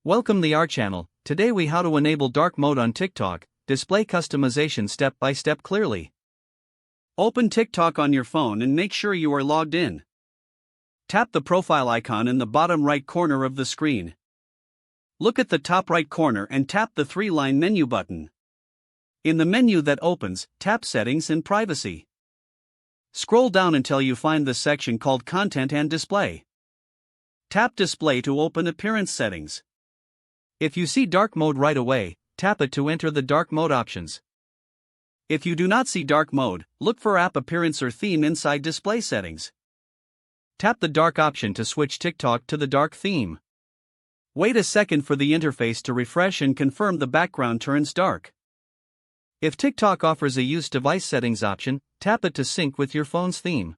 Welcome the our channel. Today we how to enable dark mode on TikTok, display customization step by step clearly. Open TikTok on your phone and make sure you are logged in. Tap the profile icon in the bottom right corner of the screen. Look at the top right corner and tap the three-line menu button. In the menu that opens, tap Settings and Privacy. Scroll down until you find the section called Content and Display. Tap Display to open Appearance settings. If you see dark mode right away, tap it to enter the dark mode options. If you do not see dark mode, look for app appearance or theme inside display settings. Tap the dark option to switch TikTok to the dark theme. Wait a second for the interface to refresh and confirm the background turns dark. If TikTok offers a Use Device Settings option, tap it to sync with your phone's theme.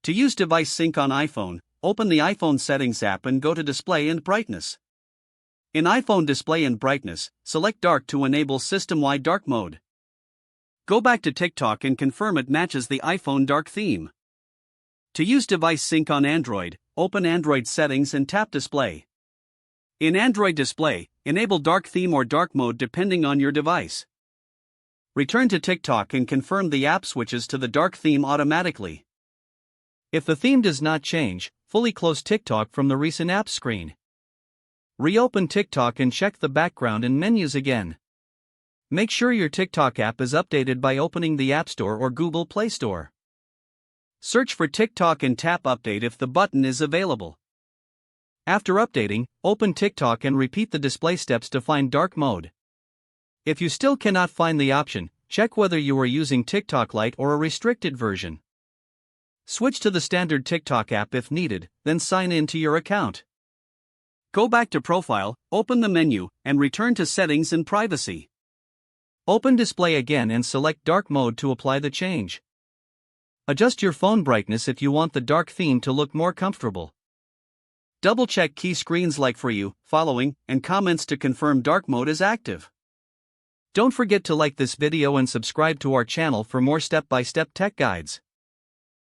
To use device sync on iPhone, open the iPhone Settings app and go to Display and Brightness. In iPhone Display and Brightness, select Dark to enable system-wide dark mode. Go back to TikTok and confirm it matches the iPhone dark theme. To use device sync on Android, open Android Settings and tap Display. In Android Display, enable dark theme or dark mode depending on your device. Return to TikTok and confirm the app switches to the dark theme automatically. If the theme does not change, fully close TikTok from the recent apps screen. Reopen TikTok and check the background and menus again. Make sure your TikTok app is updated by opening the App Store or Google Play Store. Search for TikTok and tap Update if the button is available. After updating, open TikTok and repeat the display steps to find dark mode. If you still cannot find the option, check whether you are using TikTok Lite or a restricted version. Switch to the standard TikTok app if needed, then sign in to your account. Go back to Profile, open the menu, and return to Settings and Privacy. Open Display again and select Dark Mode to apply the change. Adjust your phone brightness if you want the dark theme to look more comfortable. Double-check key screens like For You, Following, and Comments to confirm dark mode is active. Don't forget to like this video and subscribe to our channel for more step-by-step tech guides.